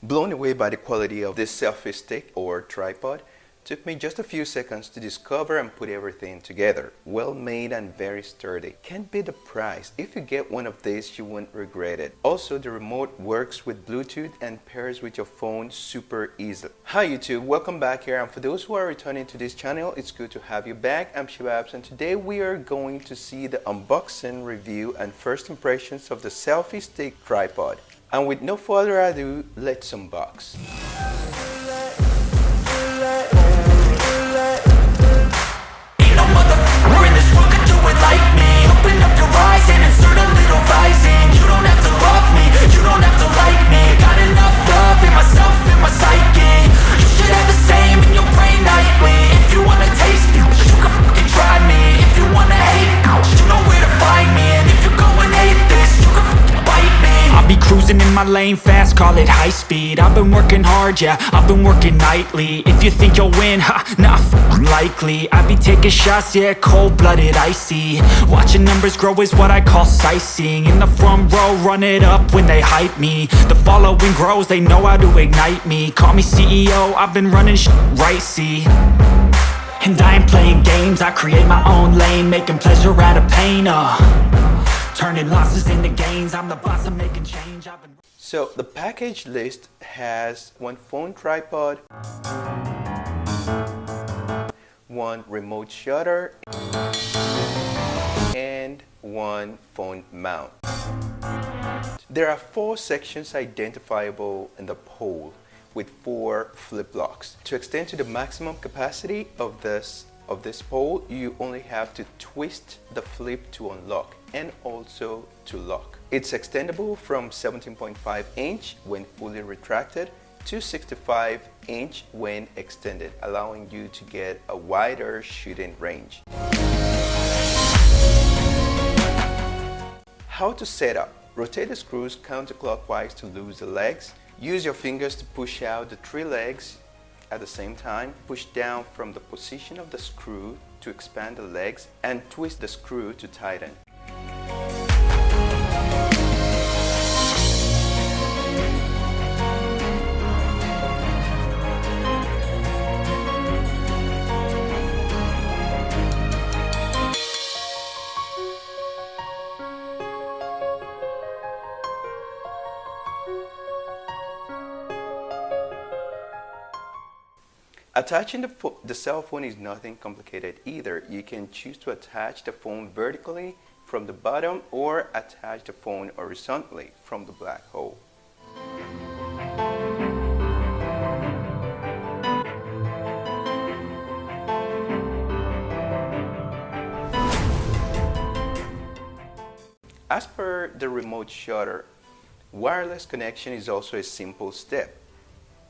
Blown away by the quality of this selfie stick or tripod. Took me just a few seconds to discover and put everything together. Well made and very sturdy. Can't beat the price. If you get one of these, you won't regret it. Also, the remote works with Bluetooth and pairs with your phone super easily. Hi YouTube, welcome back here, and for those who are returning to this channel, it's good to have you back. I'm Shibabs, and today we are going to see the unboxing, review, and first impressions of the Selfie Stick Tripod. And with no further ado, let's unbox. Cruising in my lane fast, call it high speed. I've been working hard, yeah, I've been working nightly. If you think you'll win, ha, nah, likely. I be taking shots, yeah, cold-blooded, icy. Watching numbers grow is what I call sightseeing. In the front row, run it up when they hype me. The following grows, they know how to ignite me. Call me CEO, I've been running right, see. And I ain't playing games, I create my own lane, making pleasure out of pain, turning losses into gains, I'm the boss, I'm making change. So the package list has one phone tripod, one remote shutter, and one phone mount. There are 4 sections identifiable in the pole with 4 flip locks. To extend to the maximum capacity of this pole, you only have to twist the flip to unlock and also to lock. It's extendable from 17.5 inch when fully retracted to 65 inch when extended, allowing you to get a wider shooting range. How to set up. Rotate the screws counterclockwise to loose the legs. Use your fingers to push out the 3 legs at the same time. Push down from the position of the screw to expand the legs and twist the screw to tighten. Attaching the cell phone is nothing complicated either. You can choose to attach the phone vertically from the bottom or attach the phone horizontally from the black hole. As per the remote shutter, wireless connection is also a simple step.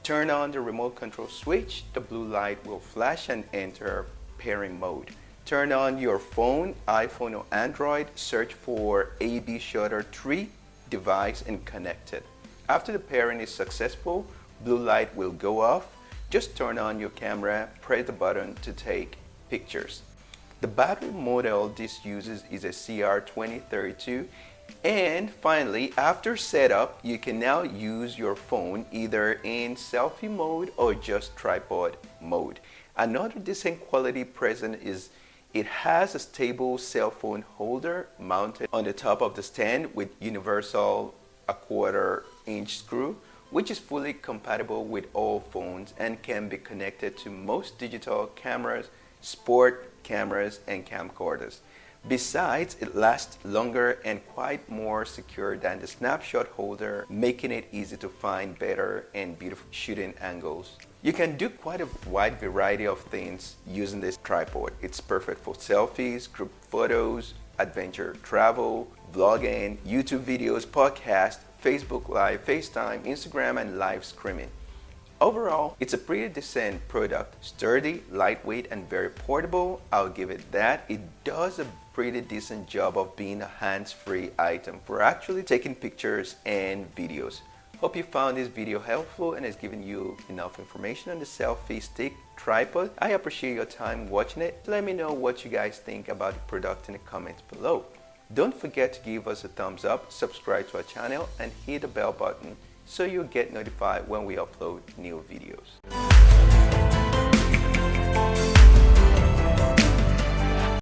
Turn on the remote control switch, the blue light will flash and enter pairing mode. Turn on your phone, iPhone or Android, search for AB Shutter 3 device and connect it. After the pairing is successful, blue light will go off. Just turn on your camera, press the button to take pictures. The battery model this uses is a CR2032. And finally, after setup, you can now use your phone either in selfie mode or just tripod mode. Another decent quality present is it has a stable cell phone holder mounted on the top of the stand with universal 1/4 inch screw, which is fully compatible with all phones and can be connected to most digital cameras, sport cameras, and camcorders. Besides, it lasts longer and quite more secure than the snapshot holder, making it easy to find better and beautiful shooting angles. You can do quite a wide variety of things using this tripod. It's perfect for selfies, group photos, adventure travel, vlogging, YouTube videos, podcasts, Facebook Live, FaceTime, Instagram, and live streaming. Overall, it's a pretty decent product. Sturdy, lightweight, and very portable. I'll give it that. It does a pretty decent job of being a hands-free item for actually taking pictures and videos. Hope you found this video helpful and has given you enough information on the Selfie Stick Tripod. I appreciate your time watching it. Let me know what you guys think about the product in the comments below. Don't forget to give us a thumbs up, subscribe to our channel, and hit the bell button so you'll get notified when we upload new videos.